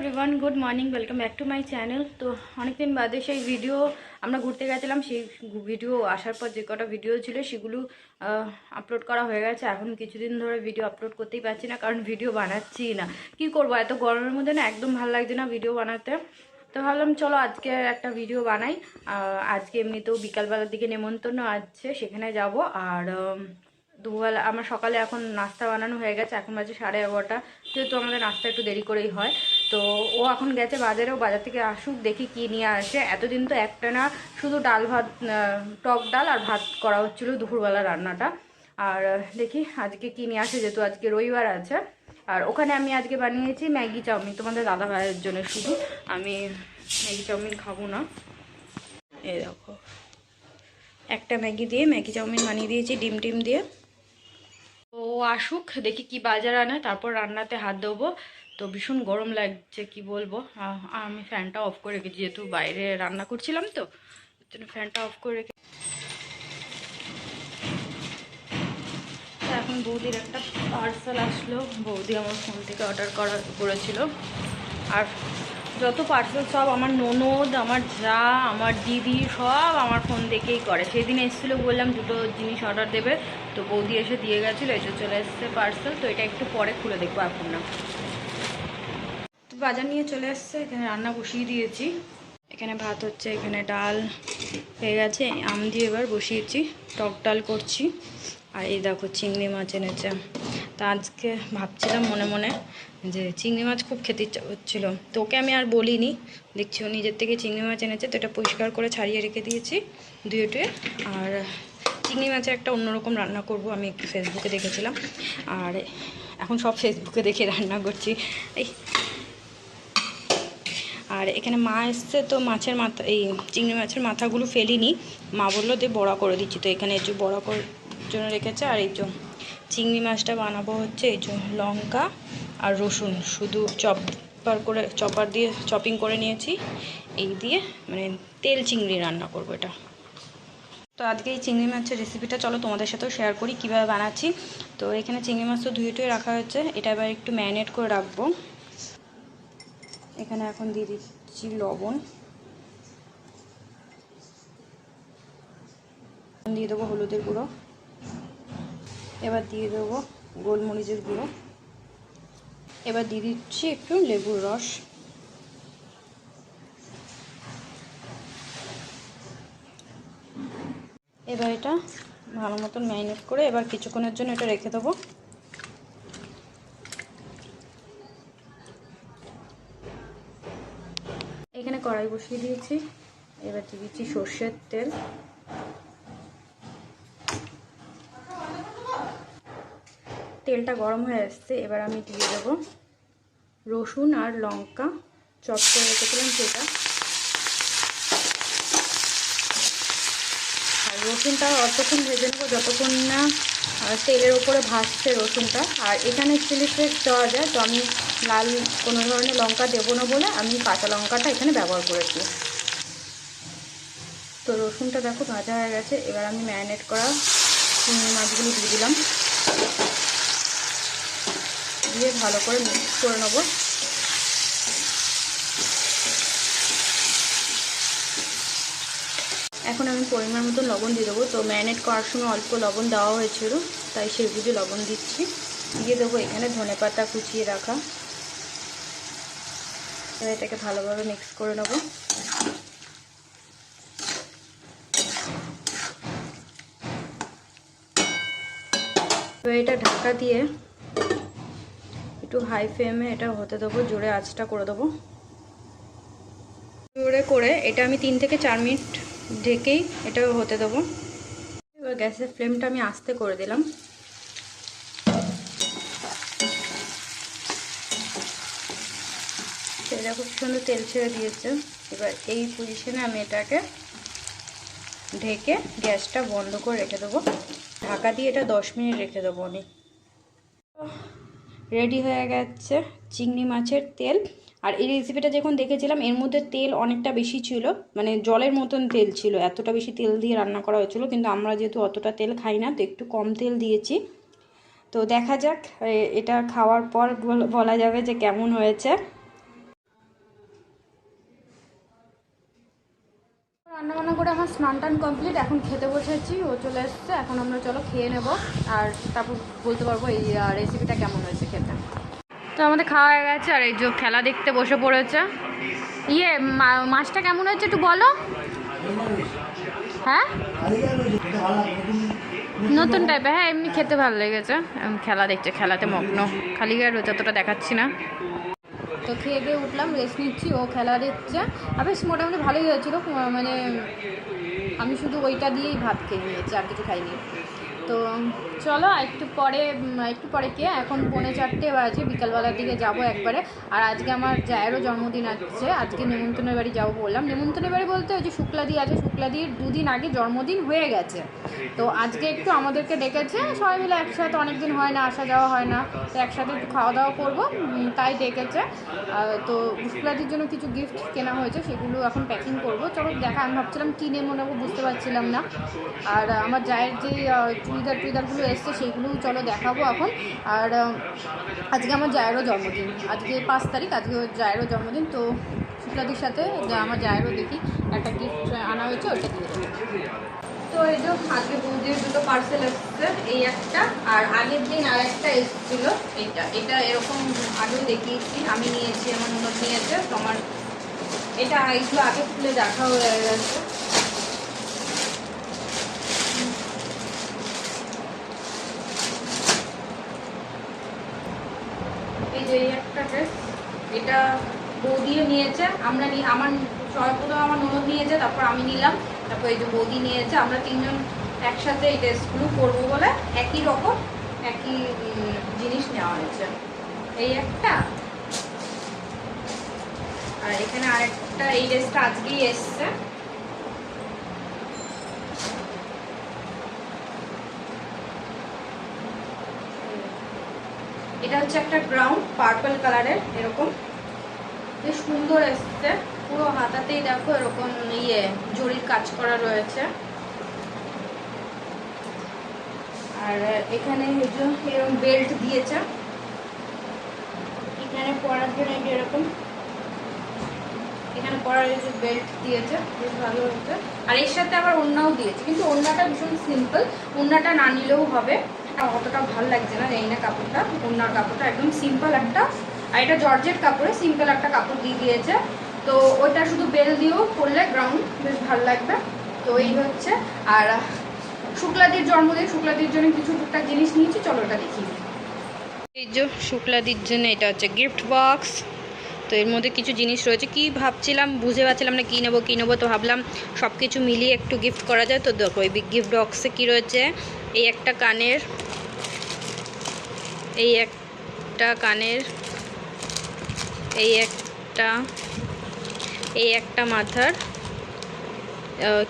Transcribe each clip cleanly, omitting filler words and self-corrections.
Everyone, good morning, welcome back to my channel. তো অনেকদিন বাদে সেই ভিডিও আমরা ঘুরতে গেছিলাম, সেই ভিডিও আসার পর যে কটা ভিডিও ছিল সেগুলো আপলোড করা হয়ে গেছে। এখন কিছুদিন ধরে ভিডিও আপলোড করতেই পারছি না, কারণ ভিডিও বানাচ্ছি না। কি করবো, এত গরমের মধ্যে না একদম ভালো লাগছে না ভিডিও বানাতে। তো ভাবলাম চলো আজকে একটা ভিডিও বানাই। আজকে এমনিতেও বিকালবেলার দিকে নেমন্তন্ন আছে, সেখানে যাব। আর দুবেলা আমার সকালে এখন নাস্তা বানানো হয়ে গেছে, এখন বাজে 11:30। যেহেতু আমাদের নাস্তা একটু দেরি করেই হয়, তো ও এখন গেছে বাজারে। ও বাজার থেকে আসুক, দেখি কি নিয়ে আসে। এতদিন তো একটানা শুধু ডাল ভাত, টক ডাল আর ভাত করা হচ্ছিলো দুপুরবেলা রান্নাটা। আর দেখি আজকে কি নিয়ে আসে, যেহেতু আজকে রবিবার আছে। আর ওখানে আমি আজকে বানিয়েছি ম্যাগি চাউমিন, তোমাদের দাদা ভাইয়ের জন্য শুধু। আমি ম্যাগি চাউমিন খাবো না। এই দেখো, একটা ম্যাগি দিয়ে ম্যাগি চাউমিন বানিয়ে দিয়েছি ডিম টিম দিয়ে। ও আসুক, দেখি কি বাজার আনে, তারপর রান্নাতে হাত দেবো। তো ভীষণ গরম লাগছে, কি বলবো। আমি ফ্যানটা অফ করে রেখেছি, যেহেতু বাইরে রান্না করছিলাম, তো জন্য ফ্যানটা অফ করে রেখে। এখন বৌদির একটা পার্সেল আসলো, বৌদি আমার ফোন থেকে অর্ডার করেছিল। আর যত পার্সেল সব আমার ননদ, আমার যা, আমার দিদি সব আমার ফোন থেকেই করে। সেদিন এসেছিলো, বললাম দুটো জিনিস অর্ডার দেবে, তো বৌদি এসে দিয়ে গেছিলো। এসে চলে এসছে পার্সেল। তো এটা একটু পরে খুলে দেখবো, এখন না। তো বাজার নিয়ে চলে এসছে, এখানে রান্না বসিয়ে দিয়েছি। এখানে ভাত হচ্ছে, এখানে ডাল হয়ে গেছে, আম দিয়ে এবার বসিয়েছি, টক ডাল করছি। আর এই দেখো চিংড়ি মাছ এনেছে। তা আজকে ভাবছিলাম মনে মনে যে চিংড়ি মাছ খুব খেতে ইচ্ছা হচ্ছিলো, তো ওকে আমি আর বলিনি। দেখছি ও নিজের থেকে চিংড়ি মাছ এনেছে, তো এটা পরিষ্কার করে ছাড়িয়ে রেখে দিয়েছি ধুয়ে টুয়ে। আর চিংড়ি মাছের একটা অন্যরকম রান্না করব, আমি একটু ফেসবুকে দেখেছিলাম। আর এখন সব ফেসবুকে দেখে রান্না করছি। আর এখানে মা এসছে, তো মাছের মাথা, এই চিংড়ি মাছের মাথাগুলো ফেলিনি। মা বললো দিয়ে বড়া করে দিচ্ছি, তো এখানে এই যে বড়া করার জন্য রেখেছে। আর এই যে চিংড়ি মাছটা বানাবো হচ্ছে এই যে লঙ্কা আর রসুন শুধু চপার দিয়ে চপিং করে নিয়েছি। এই দিয়ে মানে তেল চিংড়ি রান্না করবো এটা। তো আজকে এই চিংড়ি মাছের রেসিপিটা চলো তোমাদের সাথেও শেয়ার করি কীভাবে বানাচ্ছি। তো এখানে চিংড়ি মাছ তো ধুয়ে টুয়ে রাখা হয়েছে, এটা এবার একটু ম্যারিনেট করে রাখবো। এখানে এখন দিয়ে দিচ্ছি লবণ, দিয়ে দেবো হলুদের গুঁড়ো, এবার দিয়ে দেবো গোলমরিচের গুঁড়ো, এবার দিয়ে দিচ্ছি একটু লেবুর রস। এবার এটা ভালো মতন ম্যারিনেট করে এবার কিছুক্ষণের জন্য এটা রেখে দেবো। এখানে কড়াই বসিয়ে দিয়েছি, এবার দিয়ে দিচ্ছি সর্ষের তেল। তেলটা গরম হয়ে আসছে, এবার আমি দিয়ে দেবো রসুন আর লঙ্কা চপ করে রেখেছিলাম সেটা। আর রসুনটা অতক্ষণ ভেজে নেবো যতক্ষণ না তেলের ওপরে ভাজছে রসুনটা। আর এখানে চিলি ফ্লেক্স দেওয়া যায়, তো আমি লাল কোনো ধরনের লঙ্কা দেবো না বলে আমি কাঁচা লঙ্কাটা এখানে ব্যবহার করেছি। তো রসুনটা দেখো ভাজা হয়ে গেছে, এবার আমি ম্যারিনেট করা চিংড়ি মাছগুলো দিয়ে দিলাম, দিয়ে ভালো করে মিক্স করে নেবো। এখন আমি পরিমাণ মতো লবণ দিয়ে দেবো। তো ম্যারিনেট করার সময় অল্প লবণ দেওয়া হয়েছিল, তাই সেই বুঝে লবণ দিচ্ছি। দিয়ে দেবো এখানে ধনেপাতা কুচিয়ে রাখা। এবার এটাকে ভালোভাবে মিক্স করে নেবো। এবার এটা ঢাকা দিয়ে একটু হাই ফ্লেমে এটা হতে দেবো, জোরে আঁচটা করে দেবো। জোরে করে এটা আমি 3 থেকে 4 মিনিট ঢেকেই এটা হতে দেবো। এবার গ্যাসের ফ্লেমটা আমি আস্তে করে দিলাম। তেলটা খুব সুন্দর তেল ছেড়ে দিয়েছে। এবার এই পজিশনে আমি এটাকে ঢেকে গ্যাসটা বন্ধ করে রেখে দেবো। ঢাকা দিয়ে এটা 10 মিনিট রেখে দেবো আমি। রেডি হয়ে গেছে চিংড়ি মাছের তেল। আর এই রেসিপিটা যখন দেখেছিলাম এর মধ্যে তেল অনেকটা বেশি ছিল, মানে জলের মতন তেল ছিল, এতটা বেশি তেল দিয়ে রান্না করা হয়েছিল। কিন্তু আমরা যেহেতু অতটা তেল খাই না, তো একটু কম তেল দিয়েছি। তো দেখা যাক এটা খাওয়ার পর বলা যাবে যে কেমন হয়েছে। রান্নাবান্না করে আমার স্নান টান কমপ্লিট, এখন খেতে বসেছি, ও চলে এসছে, এখন আমরা চলো খেয়ে নেব আর তারপর বলতে পারবো এই রেসিপিটা কেমন হয়েছে খেতে। তো আমাদের খাওয়া হয়ে গেছে আর এই যে খেলা দেখতে বসে পড়েছে। মাছটা কেমন হয়েছে একটু বলো। হ্যাঁ নতুন টাইপের, হ্যাঁ এমনি খেতে ভালো লেগেছে। খেলা দেখছে, খেলাতে মগ্ন, খালি গায়ে রয়েছে, অতটা দেখাচ্ছি না। তো খেয়ে দিয়ে উঠলাম, রেস্ট নিচ্ছি, ও খেলা দেখছে। আর বেশ মোটামুটি ভালোই হয়েছিল, মানে আমি শুধু ওইটা দিয়েই ভাত খেয়ে নিয়েছি, আর কিছু খাইনি। তো চলো একটু পরে কে এখন 3:45 বাজে, বিকালবেলার দিকে যাব একবারে। আর আজকে আমার জায়েরও জন্মদিন আছে, আজকে নেমন্তন্নের বাড়ি যাবো বললাম। নেমন্তন্নের বাড়ি বলতে ওই যে শুক্লাদি আছে, শুক্লাদির 2 দিন আগে জন্মদিন হয়ে গেছে। তো আজকে একটু আমাদেরকে ডেকেছে, সবাই মিলে একসাথে, অনেক দিন হয় না, আসা যাওয়া হয় না, তো একসাথে একটু খাওয়া দাওয়া করবো, তাই ডেকেছে। তো শুক্লাদির জন্য কিছু গিফট কেনা হয়েছে, সেগুলো এখন প্যাকিং করবো। চলো দেখা, আমি ভাবছিলাম কী নেবো নেবো বুঝতে পারছিলাম না। আর আমার জায়ের যে চুড়িদারগুলো এসছে সেইগুলোও চলো দেখাবো এখন। আর আজকে আমার জায়েরও জন্মদিন, আজকে 5 তারিখ, আজকে জায়েরও জন্মদিন। তো শুক্লাদির সাথে আমার জায়েরও দেখি একটা গিফট আনা হয়েছে, ওইটা দিয়ে দেবো। তো এই যে আজকে বৌদির 2টো পার্সেল এসছে, এই একটা আর আগের দিন আর একটা এসেছিল, এটা এরকম আগেও দেখিয়েছি, আমি নিয়েছি, আমার ননদ নিয়েছে। তো আমার এটা এইগুলো আগে খুলে দেখা হয়ে গেছে। এই যে একটা ড্রেস, এটা বৌদিও নিয়েছে, আমার সর্বপ্রথম আমার ননদ নিয়েছে, তারপর আমি নিলাম, তারপর এই যে বৌদি নিয়েছে। আমরা 3জন একসাথে এই ড্রেসগুলো করবো বলে একই রকম একই জিনিস নেওয়া হয়েছে। এই একটা, আর এখানে আরেকটা, এই ড্রেসটা আজকেই এসছে। এটা হচ্ছে একটা গ্রাউন্ড পার্পল কালারের, এরকম বেশ সুন্দর এসছে, পুরো হাতাতেই দেখো এরকম জরির কাজ করা রয়েছে। আর এখানে এরকম বেল্ট দিয়েছে, এখানে পরার জন্য এরকম, এখানে পরার বেল্ট দিয়েছে, বেশ ভালো হচ্ছে। আর এর সাথে আবার ওড়নাও দিয়েছে, কিন্তু ওড়নাটা ভীষণ সিম্পল, ওড়নাটা না নিলেও হবে, অতটা ভালো লাগছে না, জানি না কাপড়টা, ওড়নার কাপড়টা একদম সিম্পল একটা, আর এটা জর্জেট কাপড়ে সিম্পল একটা কাপড় দিয়ে দিয়েছে। তো ওইটা শুধু বেল দিয়েও করলে গ্রাউন্ড বেশ ভালো লাগবে। তো এই হচ্ছে। আর শুক্লাদির জন্মদিন, শুক্লাদির জন্য কিছু টুকটাক জিনিস নিয়েছি, চলো ওটা দেখি। এই যে শুক্লাদির জন্য এটা হচ্ছে গিফট বক্স। তো এর মধ্যে কিছু জিনিস রয়েছে, কি ভাবছিলাম বুঝে পাচ্ছিলাম না কী নেবো, তো ভাবলাম সব কিছু মিলিয়ে একটু গিফট করা যায়। তো দেখো এই গিফট বক্সে কী রয়েছে, এই একটা কানের, এই একটা মাথার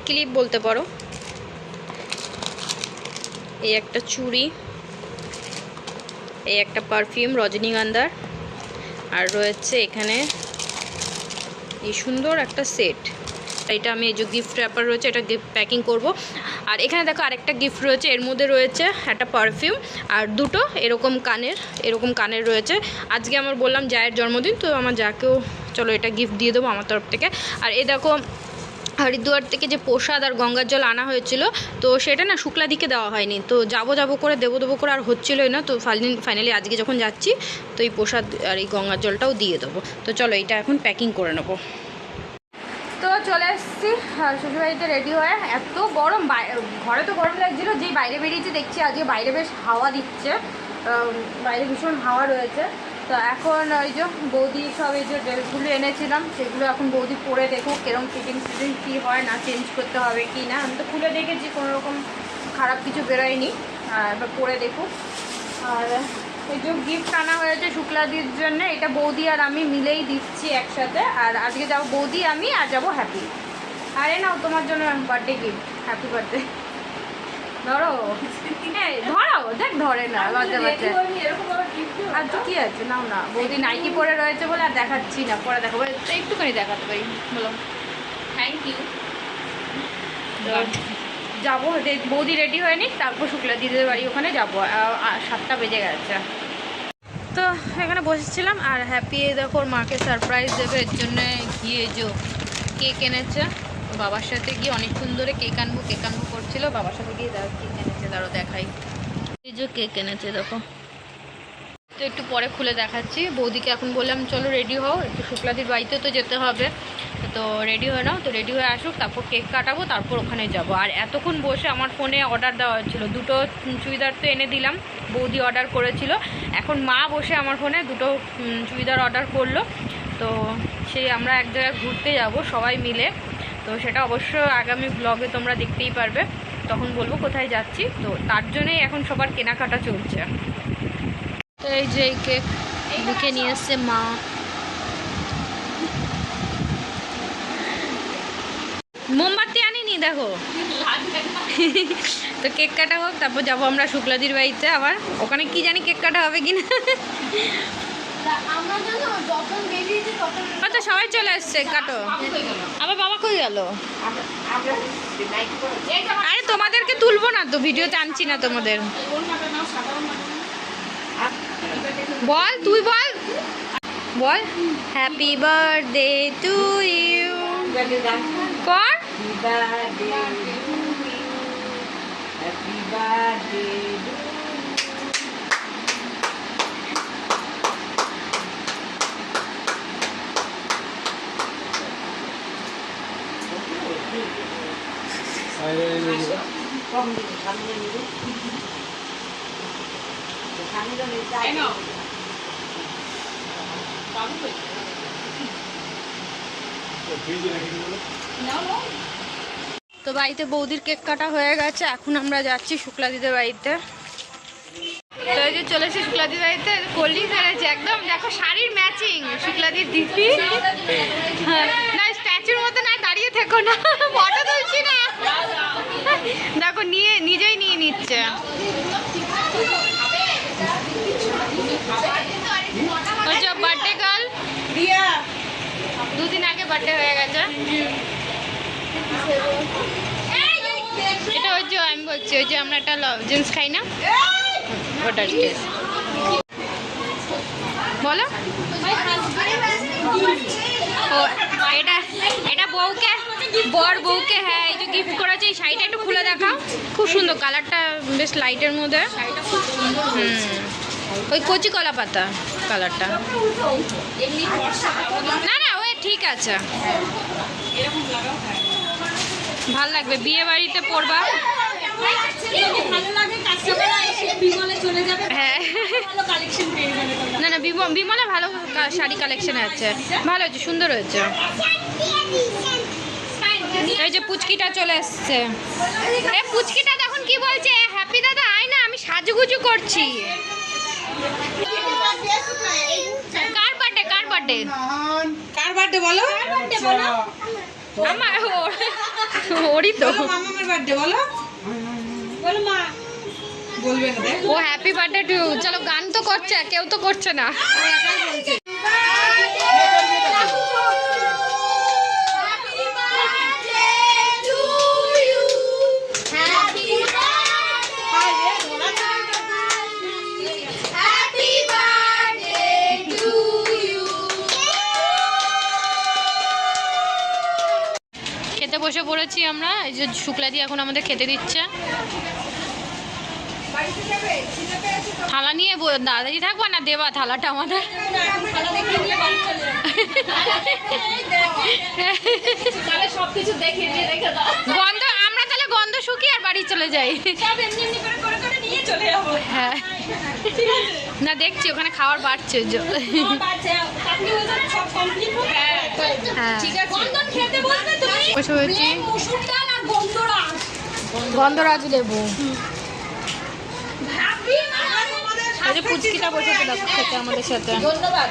ক্লিপ বলতে পারো, এই একটা চুড়ি, এই একটা পারফিউম রজনীগন্ধার, আর রয়েছে এখানে এই সুন্দর একটা সেট। এটা আমি এই যে গিফট র্যাপার রয়েছে, এটা গিফট প্যাকিং করব। আর এখানে দেখো আরেকটা গিফট রয়েছে, এর মধ্যে রয়েছে একটা পারফিউম আর দুটো এরকম কানের রয়েছে। আজকে আমার বললাম জায়ের জন্মদিন, তো আমার যাকেও চলো এটা গিফট দিয়ে দেবো আমার তরফ থেকে। আর এই দেখো হরিদ্বার থেকে যে প্রসাদ আর গঙ্গার জল আনা হয়েছিল, তো সেটা না শুক্লাদিকে দেওয়া হয়নি, তো যাবো করে দেবো করে আর হচ্ছিলোই না। তো ফাইনালি আজকে যখন যাচ্ছি, তো এই প্রসাদ আর এই গঙ্গার জলটাও দিয়ে দেবো। তো চলো এটা এখন প্যাকিং করে নেবো। তো চলে এসেছি শ্বশুরবাড়িতে রেডি হয়ে, এত গরম, ঘরে তো গরম লাগছিলো, যেই বাইরে বেরিয়েছি দেখছি আজকে বাইরে বেশ হাওয়া দিচ্ছে, বাইরে ভীষণ হাওয়া রয়েছে। তো এখন ওই যে বৌদি সব এই যে ড্রেসগুলো এনেছিলাম, সেগুলো এখন বৌদি পরে দেখো কিরকম ফিটিং কী হয়, না চেঞ্জ করতে হবে কি না। আমি তো খুলে দেখেছি, কোনো রকম খারাপ কিছু বেরোয়নি, এবার পরে দেখো। আর এই যে গিফট আনা হয়েছে শুক্লাদির জন্য, এটা বৌদি আর আমি মিলেই দিচ্ছি একসাথে। আর আজকে যাবো বৌদি আমি, আর যাবো হ্যাপি। আরে নাও তোমার জন্য বার্থডে গিফট, হ্যাপি বার্থডে। ধরো, হ্যাঁ ধরাও, দেখ ধরে না, লজ্জা পাচ্ছে। আর তো কি আছে, নাও না, বৌদি নাইটি পরে রয়েছে বলে আর দেখাচ্ছি না, পরে দেখাবো, একটুখানি দেখাতে পারি, বলো থ্যাংক ইউ। যাবো, বৌদি রেডি হয়নি, তারপর শুক্লাদিদের বাড়ি ওখানে যাবো, 7টা বেজে গেছে। তো এখানে বসেছিলাম, আর হ্যাপি দেখো মাকে সারপ্রাইজ দেবে এর জন্য গিয়ে যে কেক এনেছে, বাবার সাথে গিয়ে অনেকক্ষণ ধরে কেক আনবো করছিল। বাবার সাথে গিয়ে কেক এনেছে, দাঁড়ো দেখাই। এই যে কেক এনেছে দেখো, তো একটু পরে খুলে দেখাচ্ছি। বৌদিকে এখন বললাম চলো রেডি হও, একটু শুক্লাদির বাড়িতে তো যেতে হবে, তো রেডি হয়ে নাও। তো রেডি হয়ে আসুক, তারপর কেক কাটাবো, তারপর ওখানে যাব। আর এতক্ষণ বসে আমার ফোনে অর্ডার দেওয়া হচ্ছিলো, দুটো চুড়িদার তো এনে দিলাম, বৌদি অর্ডার করেছিল। এখন মা বসে আমার ফোনে দুটো চুড়িদার অর্ডার করলো। তো সেই আমরা এক জায়গায় ঘুরতে যাব সবাই মিলে, তো সেটা অবশ্য আগামী ব্লগে তোমরা দেখতেই পারবে, তখন বলবো কোথায় যাচ্ছি। তো তার জন্যই এখন সবার কেনাকাটা চলছে। তো এই যে কেক লিখে নিয়ে এসছে মা। মোমবাতি আনিনি দেখো। তো কেক কাটা হোক, তারপর যাবো আমরা শুক্লাদির বাড়িতে। আবার ওখানে কি জানি কেক কাটা হবে কিনা। আচ্ছা সবাই চলে আসছে, কাটো। আবার বাবা কই গেল? আরে তোমাদেরকে তুলবো না তো, ভিডিওতে আনছি না তোমাদের। বল, তুই বল বল। হ্যাপি বার্থডে টু ইউ কর। তো বাড়িতে বৌদির কেক কাটা হয়ে গেছে, এখন আমরা যাচ্ছি শুক্লাদিদের বাড়িতে। তো এই যে চলেছি শুক্লাদির বাড়িতে, কোল্ড ড্রিঙ্কস এনেছে একদম, দেখো শাড়ির ম্যাচিং। শুক্লাদির দিদি না স্ট্যাচুর মতো না, দাঁড়িয়ে থেকো না, ফটো তুলছি না। দেখো নিজেই নিয়ে নিচ্ছে। বার্থডে গার্ল, দুদিন আগে বার্থডে হয়ে গেছে। এটা হচ্ছে আমি বলছি, ওই যে আমরা একটা লজেন্স খাই না, ওটার টেস্ট। বলো। ও এটা এটা বউকে, বউকে, হ্যাঁ এই যে গিফট করেছে। এই শাড়িটা একটু খুলে দেখাও, খুব সুন্দর কালারটা, বেশ লাইটের মধ্যে। ওই কচি কলা পাতা কালারটা। না না ওই ঠিক আছে, ভাল লাগবে, বিয়ে বাড়িতে পরবা। হ্যাঁ না না বিমলে ভালো শাড়ি কালেকশন আছে, ভালো হয়েছে, সুন্দর হয়েছে। এই যে পুচকিটা চলে এসছে। এ পুচকিটা তখন কি বলছে, হ্যাপি দাদা আয় না, আমি সাজুগুজু করছি। কার বার্থডে কার বার্থডে বলো। আমার ওরই তো মামার বার্থডে বলো মা। বলবে না ও হ্যাপি বার্থডে টু। চলো গান তো করছে, কেউ তো করছে না। খেতে বসে পড়েছি আমরা। এই যে শুক্লাদি এখন আমাদের খেতে দিচ্ছে। থালা নিয়ে দাদাজি থাকবো না, দেবা থালাটা আমাদের। গন্ধ আমরা তাহলে গন্ধ শুকি আর বাড়ি চলে যাই। হ্যাঁ না দেখছি ওখানে খাবার বাড়ছে। গন্ধরাজ লেবু। পুচকিটা বসে খেতে আমাদের সাথে। ধন্যবাদ।